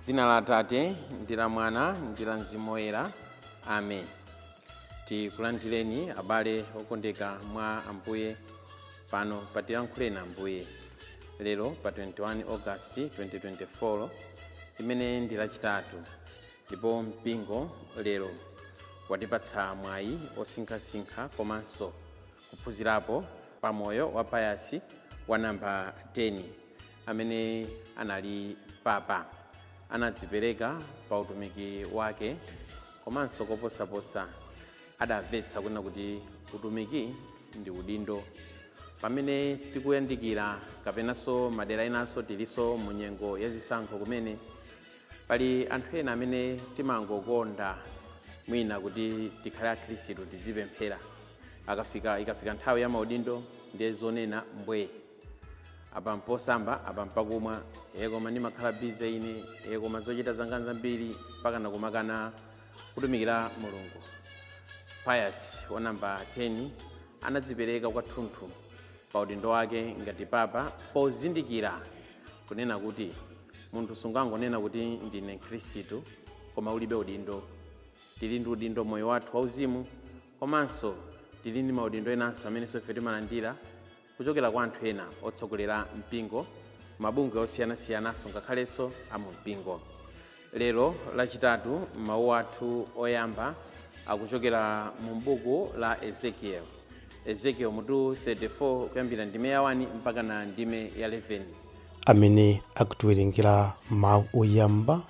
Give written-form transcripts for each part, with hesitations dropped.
M'dzina la Atate ndi la Mwana ndi la Mzimu Woyera. Amen. Tikulandireni abale okondeka mwa Ambuye pano patilankhuleni Ambuye. Lero pa 21 August 2024 imene ndi lachitatu, ndipo mpingo lero watipatsa mwayi osinkha-sinkha komanso kuphunzirapo pa moyo wa Pius wa namba 10 amene anali papa. Anadzipereka pa utumiki wake komanso koposaposa adamvetsa kunena kuti utumiki ndi udindo. Pamene tikuyandikira kapenanso madera enanso tilinso mu nyengo ya zisankho kumene pali anthu ena amene timangokonda mwina kuti tikhale akhristu tizipemphera ikafika nthawi ya maudindo ndiye zonena mbwe apa mposamba apa mpakumwa koma ndimakhala bize ine koma zochita zanga zambiri mpaka nakumakana kutumikira Mulungu. Pius wa namba 10 anadzipereka kwathunthu pa udindo wake ngati papa pozindikira kunena kuti munthu sungangonena kuti ndine khristu koma ulibe udindo. Tili ndi udindo moyo wathu wauzimu komanso tili ndi maudindo enanso amene ife timalandira kuchokera kwa anthu ena otsogolera mpingo, mabungwe osiyanasiyanaso ngakhalenso amu mpingo. Lero lachitatu mawu athu oyamba akuchokera mu buku la Ezekiel mutu 34 kuyambira ndime ya 1 mpaka na ndime ya 11. Amene akutiwerengera mawu oyamba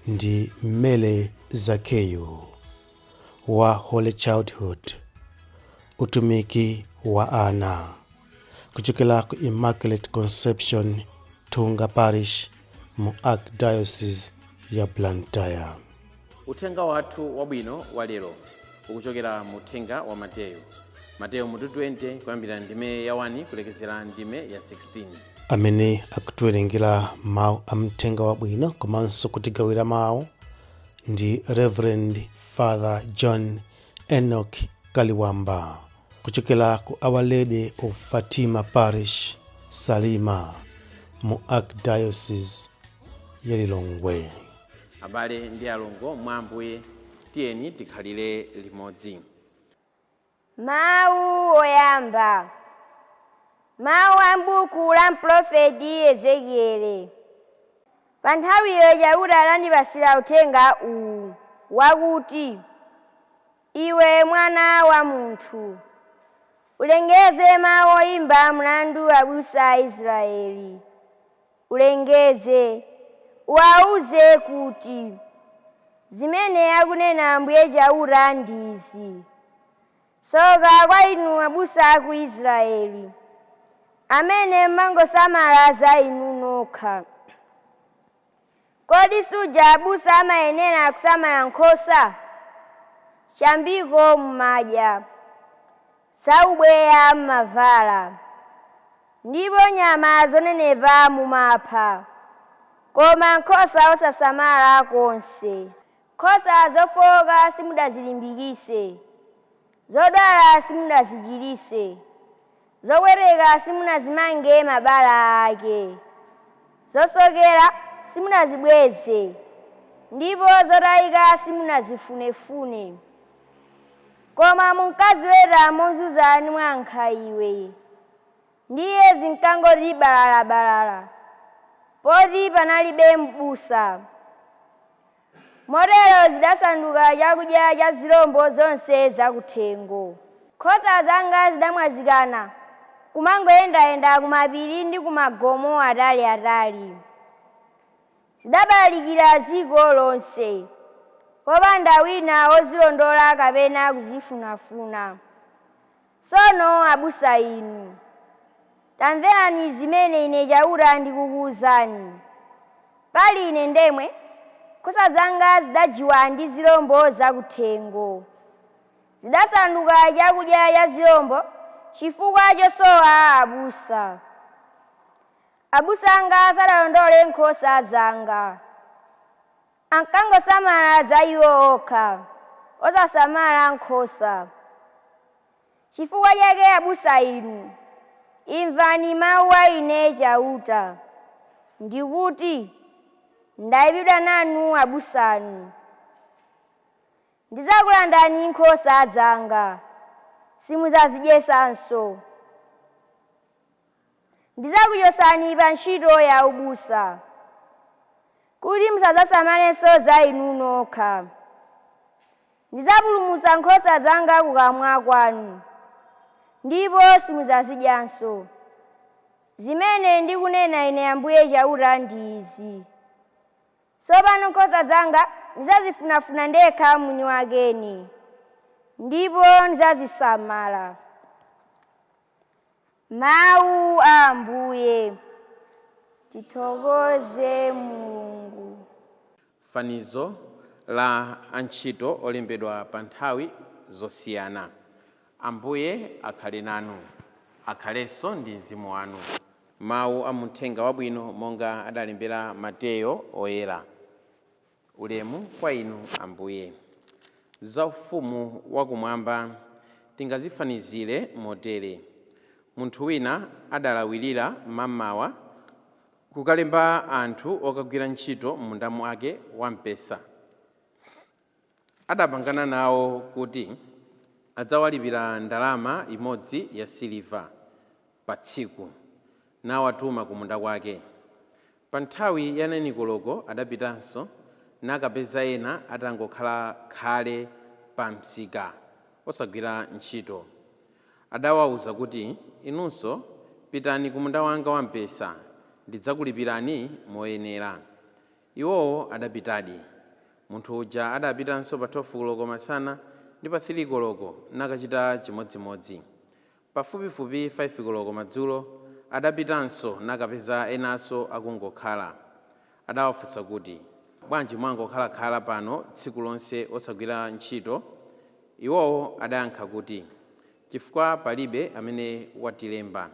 ndi mmele Zakeyo wa Holy Childhood, utumiki wa ana, kuchokera ku Immaculate Conception Tunga Parish mu Archdiocese ya Blantyre. Uthenga wathu wabwino wa lero ukuchokera mu uthenga wa Mateyo mutu 20 kuyambira ndime ya 1 kulekezera ndime ya 16. Amene akutiwerengera mawu a mthenga wabwino komanso kutigawira mawu ndi Reverend Father John Enoch Kaliwamba, kuchokera ku Our Lady of Fatima Parish Salima mu Archdiocese ya Lilongwe. Abale ndi alongo mwa Ambuye, tiyeni tikhalire limodzi. Mawu oyamba. Mawu a m'buku la mprofeti Ezekieli. Pa nthawiyo Yehova anandipasira uthenga uwu wakuti, iwe mwana wa munthu, ulengeze mawu oyimba mlandu abusa a Israeli. Ulengeze, uwawuze kuti zimene akunena Ambuye Yehova ndizi: Tsoka kwa inu abusa a ku Israeli, amene mmangosamala za inu nokha. Kodi suja abusa amayenera kusamala nkhosa? Chambiko mmadya, saubweya mmavala, ndipo nyama zonenepa mumapha, koma nkhosa osasamala konse. Nkhosa zofowoka simudazilimbikitse, zodwala simudazichiritse, zopweteka simunazimange mabala ake, zosokera simunazibweze, ndipo zotayika simunazifunefune. Koma munkaziweta mozunza mwankha iwe, ndiye zinkangoti balala, poti panalibe m'busa. Motero zidasanduka chakudya cha zirombo zonse zakuthengo. Nkhosa zanga zidamwazikana kumangoyendayenda kumapiri ndi kumagomo ataliatali. Zidabalalika dziko lonse, popanda wina wozilondola kapena kuzifunafuna. Tsono abusa inu, tamverani zimene ine Yehova ndikukuwuzani. Pali ine ndemwe, nkhosa zanga zidajiwa ndi zirombo zakuthengo. Zidasanduka chakudya cha zirombo chifukwa chosowa abusa. Abusa anga sadalondole nkhosa zanga, ankangosamala za iwo okha, osasamala nkhosa. Chifukwa chake abusa inu, imvani mawu a ine Yehova, ndikuti ndayipidwa nanu abusanu. Ndizakulandani nkhosa zanga, simudzazidyetsanso. Ndizakuchotsani pa ntchito ya ubusa, kuti musadzasamalenso za inu nokha. Ndidzapulumutsa nkhosa zanga kukamwa kwanu, ndipo simudzazidyanso. Zimene ndikunena Ine Ambuye chauta ndi izi: tsopano nkhosa zanga ndidzazifunafuna ndekha mwini wakeni, ndipo ndidzazisamala. Mawu a Ambuye. Tithokoze Mulungu. Fanizo la antchito olembedwa pa nthawi zosiyana. Ambuye akhale nanu, akhalenso ndi mzimu wanu. Mawu a Uthenga Wabwino monga adalembera Mateyo oyera. Ulemu kwa inu Ambuye. Za ufumu wakumwamba tingazifanizire motere: munthu wina adalawirira mammawa kukalemba anthu okagwira ntchito m'munda mwake wampesa. Adapangana nawo kuti adzawalipira ndalama imodzi ya siliva pa tsiku, nawatuma ku munda kwake. Pa nthawi ya 9 koloko adapitanso nakapeza ena atangokhala khale pa msika osagwira ntchito. Adawawuza kuti, inunso pitani ku munda wanga wampesa, ndidzakulipirani moyenera. Iwowo adapitadi. Munthu uja adapitanso pa 12 koloko masana ndi pa 3 koloko nakachita chimodzimodzi. Pafupifupi 5 koloko madzulo adapitanso nakapeza enanso akungokhala. Adawafunsa kuti, bwanji mwangokhalakhala pano tsiku lonse osagwira ntchito? Iwowo adayankha kuti, chifukwa palibe amene watilemba.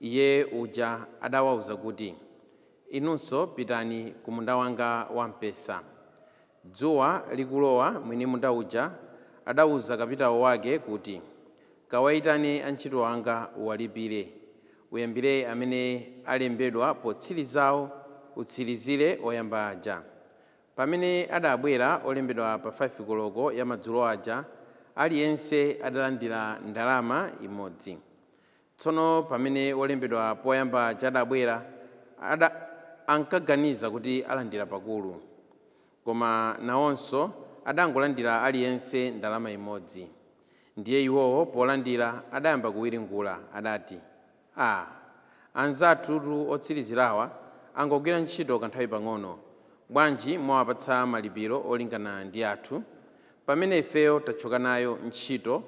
Iye uja adawawuza kuti, inunso pitani ku munda wanga wampesa. Dzuwa likulowa mwini munda uja adawuza kapitawo wake kuti, kawayitane antchito anga uwalipire. Uyambire amene alembedwa potsirizawo, utsirizire oyamba aja. Pamene adabwera olembedwa pa 5 koloko ya madzulo aja, aliyense adalandira ndalama imodzi. Tsono pamene olembedwa poyamba aja adabwera, ankaganiza kuti alandira pakulu, koma nawonso adangolandira aliyense ndalama imodzi. Ndiye iwowo polandira adayamba kuwiringula, adati, anzathu otsirizirawa angogwira ntchito kanthawi pang'ono, bwanji mwawapatsa malipiro olingana ndi athu, pamene ifeyo tachoka nayo ntchito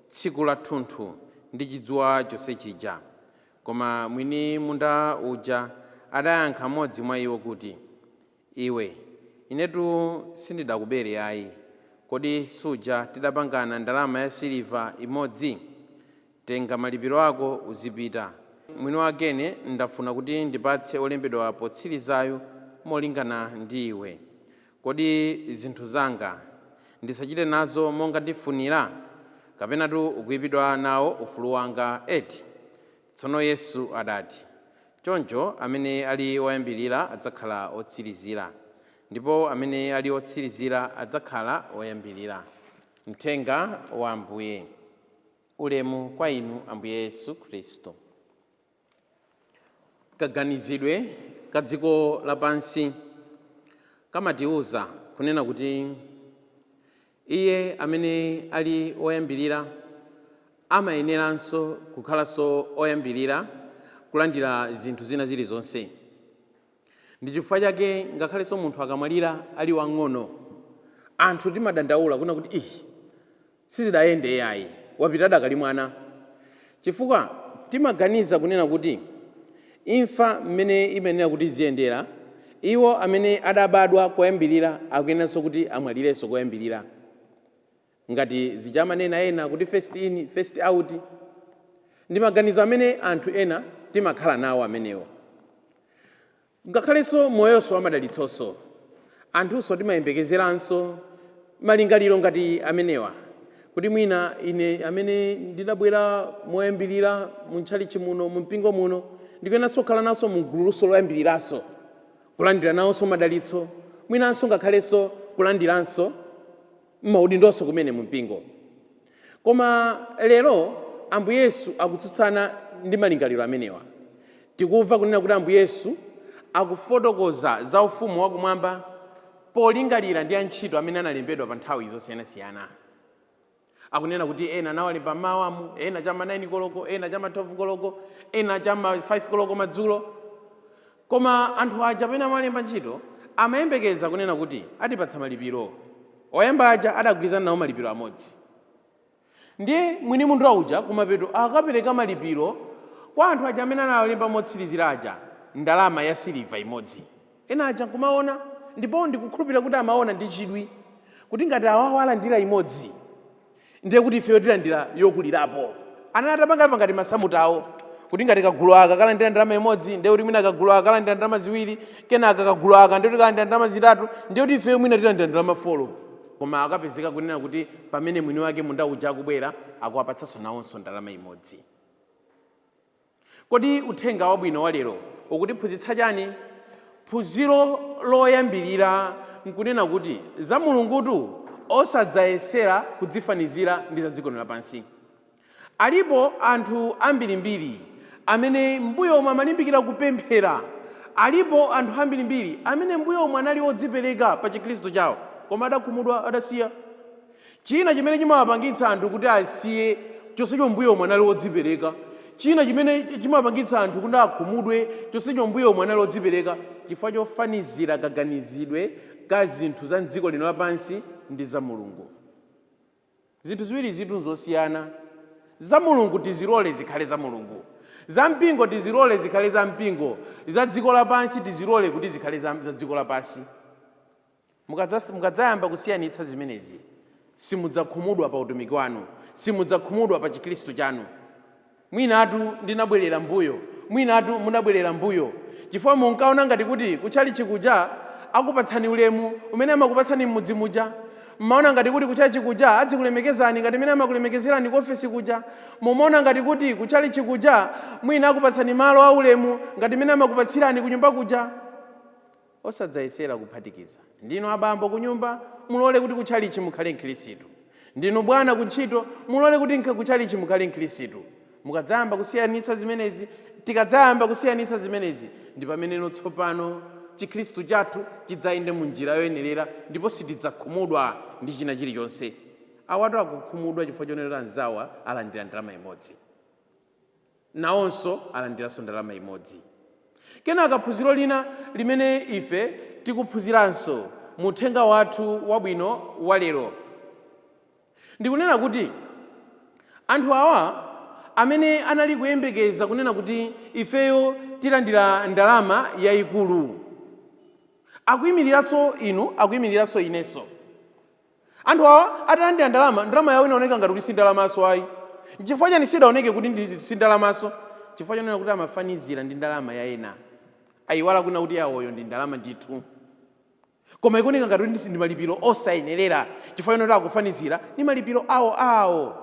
tsiku lathunthu ndi chidzuwa chonse chija. Koma mwini munda uja adayankha mmodzi mwa iwo kuti, iwe, inetu sindidakubere ayi. Kodi suja tidapangana ndalama ya siliva imodzi? Tenga malipiro ako uzipita. Mwini wakene ndafuna kuti ndipatse olembedwa potsirizayo molingana ndi iwe. Kodi zinthu zanga ndisachite nazo monga ndifunira, kapenatu ukuyipidwa nawo ufulu wanga eti? Tsono Yesu adati, choncho amene ali oyambirira adzakhala otsirizira, ndipo amene ali otsirizira adzakhala oyambirira. Uthenga wa Ambuye. Ulemu kwa inu Ambuye Yesu Khristu. Kaganizidwe ka dziko lapansi kamatiuza kunena kuti iye amene ali oyambirira amayeneranso kukhalanso oyambirira kulandira zinthu zina zilizonse. Ndi chifukwa chake ngakhalenso munthu akamwalira ali wang'ono, anthu timadandaula kuna kuti sizidayende yayi, wapita adakali mwana. Chifukwa timaganiza kunena kuti imfa mmene imenera kuti ziyendera, iwo amene adabadwa koyambirira akuyenanso kuti amwalirenso koyambirira. Ngati zichamanena ena kuti first in first out, ndi maganizo amene anthu ena timakhala nawo amenewo. Ngakhalenso moyonso wamadalitsonso, anthunso timayembekezeranso malingaliro ngati amenewa, kuti mwina ine amene ndidabwera moyambirira mu ntchalichi muno, mu mpingo muno, ndikuyenanso kukhala naso mu guluso loyambiriranso kulandira nawonso madalitso, mwinanso ngakhalenso kulandiranso maudindonso kumene mumpingo. Koma lero Ambuye Yesu akutsutsana ndi malingaliro amenewa. Tikumva kunena kuti Ambuye Yesu akufotokoza za ufumu wakumwamba polingalira ndi antchito amene analembedwa pa nthawi zosiyanasiyana. Akunena kuti ena anawalemba mmawamu, ena chama 9 koloko, ena chama 12 koloko, ena chama 5 koloko madzulo. Koma anthu aja pamene amalemba ntchito amayembekeza kunena kuti atipatsa malipiro. Oyamba aja adagwirizana nawo malipiro amodzi. Ndiye mwini munthu uja kumapeto akapereka malipiro kwa anthu aja amene analemba motsirizira aja ndalama ya siliva imodzi. Ena aja kumaona ndipo ndikukhulupirira kuti amaona ndi chidwi kuti ngati awawo alandira imodzi ndiye kuti ifeyo tilandira yokulirapo. Anatapanga ngati masamutawo kuti ngati kagulu aka kalandira ndalama imodzi ndiye kuti mwina kagulu aka kalandira ndalama ziwiri, kenaka kagulu aka ndiye kuti kalandira ndalama zitatu, ndiye kuti ifeyo mwina tilandira ndalama 4. Koma akapezeka kunena kuti pamene mwini wake munda uja akubwera akuwapatsanso nawonso ndalama imodzi. Kodi uthenga wabwino wa lero ukutiphunzitsa chani? Phunziro loyambirira nkunena kuti za Mulungutu osadzayesera kudzifanizira ndi za dziko lapansi. Alipo anthu ambirimbiri amene mbuyo omwe amalimbikira kupemphera. Alipo anthu ambirimbiri amene mbuyo omwe anali odzipereka pa Chikhristu chawo koma adakhumudwa, adasiya. China chimene chimawapangitsa anthu kuti asiye chonsecho mbuyo omwe anali odzipereka, china chimene chimawapangitsa anthu kuti akhumudwe chonsecho mbuyo omwe anali odzipereka, chifukwa chofanizira kaganizidwe ka zinthu za dziko lino lapansi ndi za Mulungu. Zinthu ziwiri zinthu zosiyana. Za Mulungu tizilole zikhale za Mulungu, za mpingo tizilole zikhale za mpingo, za dziko lapansi tizilole kuti zikhale za dziko lapansi. Mukadzayamba kusiyanitsa zimenezi simudzakhumudwa pa utumiki wanu, simudzakhumudwa pa Chikhristu chanu. Mwinatu ndinabwerera mbuyo, mwinatu munabwerera mbuyo chifukwa munkaona ngati kuti kuchali chikuja akupatsani ulemu umene amakupatsani m'mudzi muja. Mmaona ngati kuti kuchali chikuja adzikulemekezani ngati mene amakulemekezerani ku ofesi kuja. Mumaona ngati kuti kuchali chikuja mwina akupatsani malo aulemu ngati mene amakupatsirani ku nyumba kuja. Osadzayesera kuphatikiza. Ndino abambo ku nyumba mulole kuti kuchalichi mukhale Mkhristu. Ndino bwana ku ntchito mulole kuti kuchalichi mukhale Mkhristu. Mukadzayamba kusiyanitsa zimenezi, tikadzayamba kusiyanitsa zimenezi, ndi pamene tsopano Chikhristu chathu chidzayende mu njira yoyenerera ndipo sitidzakhumudwa ndi china chilichonse. Awatu akukhumudwa chifukwa chonena anzawa alandira ndalama imodzi, nawonso alandiranso ndalama imodzi. Kenaka phunziro lina limene ife tikuphunziranso mu uthenga wathu wabwino wa lero ndikunena kuti anthu awa amene anali kuyembekeza kunena kuti ifeyo tilandira ndalama yayikulu akuyimiriranso inu, akuyimiriranso inenso. Anthu awa atalandira ndalama yawo inaoneka ngati kuti si ndalamaso ayi. Chifukwa chani sidaoneke kuti ndi si ndalamaso? Chifukwa chonena kuti amafanizira ndi ndalama ya ena. Ayiwala kuna kuti yawoyo ndi ndalama ndithu. Koma ikuoneka ngati kuti ndi malipiro osayenerera chifukwa chonena akufanizira ndi malipiro awo.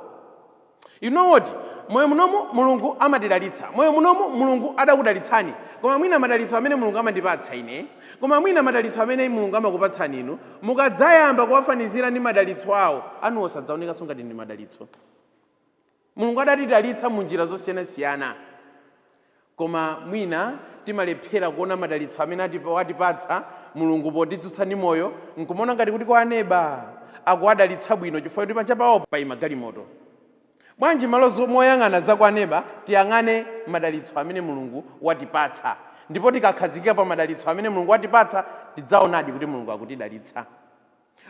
You know what? Moyo munomu Mulungu amadalitsa. Moyo munomu Mulungu adakudalitsani. Koma mwina madalitso amene Mulungu amandipatsa ine, koma mwina madalitso amene Mulungu amakupatsani inu, mukadzayamba kuwafanizira ndi madalitso awo, anu osadzaonekanso ngati ndi madalitso. Mulungu adatidalitsa mu njira zosiyanasiyana. Koma mwina timalephera kuona madalitso amene watipatsa Mulungu potidzutsa ndi moyo, nkumaona ngati kuti kwa aneba akuwadalitsa bwino chifukwa kuti pancha pawo payima galimoto. Bwanji malo moyang'ana za kwa aneba tiyang'ane madalitso amene Mulungu watipatsa, ndipo tikakhazikika pa madalitso amene Mulungu watipatsa tidzaonadi kuti Mulungu akutidalitsa.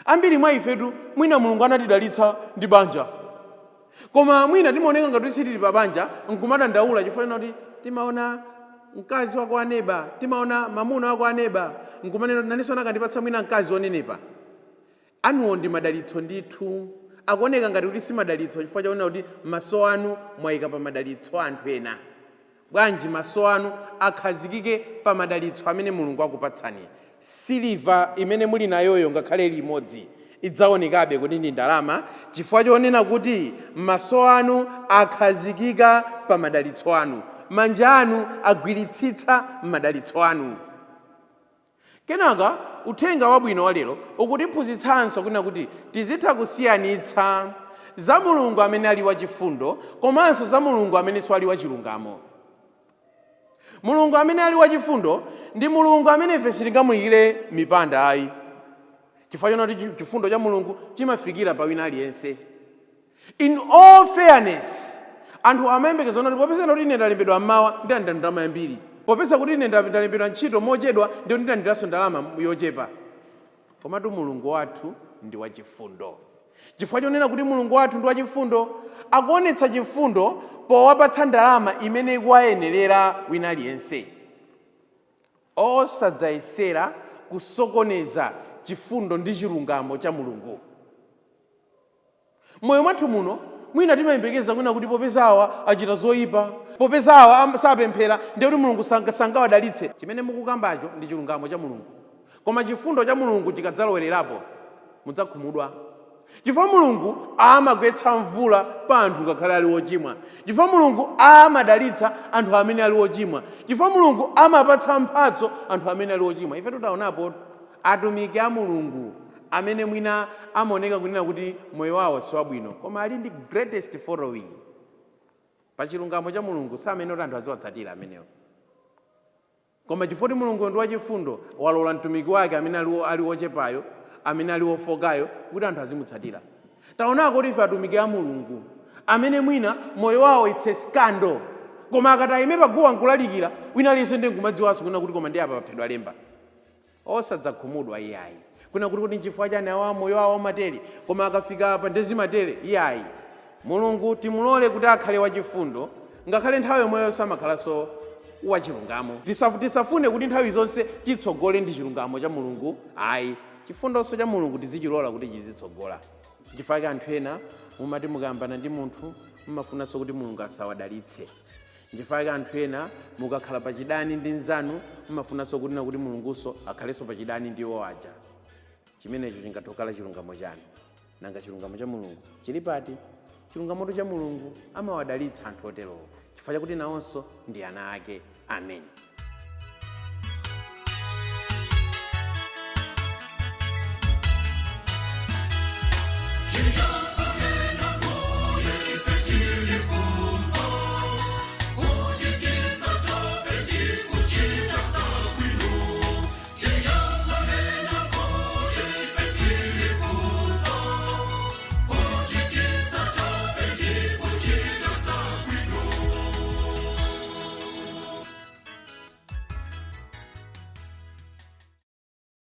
Ambiri mwa ifetu mwina Mulungu anatidalitsa ndi banja, koma mwina timaoneka ngati sitili pa banja, nkumadandaula chifukwa kuti timaona mkazi wako aneba, timaona mamuna wako aneba, nkumanena kuti naninso anakandipatsa mwina mkazi wonenepa. Anuwo ndi madalitso ndithu. Akuoneka ngati kuti si madalitso chifukwa chakuona kuti maso anu mwayika pa madalitso anthu ena. Bwanji maso anu akhazikike pa madalitso amene Mulungu akupatsani. Siliva imene muli nayoyo ngakhale ili imodzi idzaonekabe kuti ndi ndalama chifukwa chonena kuti maso anu akhazikika pa madalitso anu, manja anu agwiritsitsa madalitso anu. Kenaka uthenga wabwino wa lero ukutiphunzitsanso kunena kuti tizitha kusiyanitsa za Mulungu amene ali wachifundo komanso za Mulungu amene ali wachilungamo. Mulungu amene ali wachifundo ndi Mulungu amene ife sitingamuyikire mipanda ayi. Chifukwa choti chifundo cha Mulungu chimafikira pa wina aliyense. In all fairness, anthu amayembekeza kuti popeza kuti ine ndalembedwa mmawa ndi ndalama yambiri, popeza kuti ine ndalembedwa ntchito mochedwa ndi ndilandiranso ndalama yochepa. Komatu Mulungu wathu ndi wachifundo. Chifukwa chonena kuti Mulungu wathu ndi wachifundo, akuonetsa chifundo powapatsa ndalama imene ikuwayenerera wina aliyense, osadzayesera kusokoneza chifundo ndi chilungamo cha Mulungu. Moyo mwathu muno mwina timayembekeza kwina kuti popeza awa achita zoyipa, popeza awa sapemphera ndi kuti Mulungu sangawadalitse. Chimene mukukambacho ndi chilungamo cha Mulungu, koma chifundo cha Mulungu chikadzalowererapo mudzakhumudwa. Chifukwa Mulungu amagwetsa mvula pa anthu ngakhale ali ochimwa. Chifukwa Mulungu amadalitsa anthu amene ali ochimwa. Chifukwa Mulungu amapatsa mphatso anthu amene ali ochimwa. Ife tutaonapo atumiki a Mulungu amene mwina amaoneka kunena kuti moyo wawo si wabwino, koma ali ndi greatest following pa chilungamo cha Mulungu, samene kuti anthu aziwatsatira amenewo. Koma chifukwa kuti Mulungu ndi wachifundo, walola mtumiki wake amene ali ochepayo, amene ali ofokayo, kuti anthu azimutsatira. Taonako kuti ife atumiki a Mulungu amene mwina moyo wawo it's a scandal, koma akatayime paguwa nkulalikira, wina aliyense ndi nkumadziwanso kunena kuti koma ndi apa paphedwa lemba. Osadzakhumudwa iyayi kuna kuti nchifukwa chani awa moyo wawo matere, koma akafika apa ndezi matere iyayi. Mulungu timulole kuti akhale wachifundo, ngakhale nthawi yomweyo samakhalanso wachilungamo. Tisafune kuti nthawi zonse chitsogole ndi chilungamo cha Mulungu ayi. Chifundonso cha Mulungu tizichilola kuti chizitsogola. Chifukwa anthu ena mumati mukayambana ndi munthu mumafunanso kuti Mulungu asawadalitse. Chifukwa anthu ena mukakhala pachidani ndi nzanu mumafunanso kuti Mulunguso akhalenso pachidani ndi iwo aja. Chimenecho chingatokhala chilungamo chanu. Nanga chilungamo cha Mulungu chili pati? Chilungamo cha Mulungu amawadalitsa anthu oterowo, chifukwa chakuti nawonso ndi ana ake. Amen.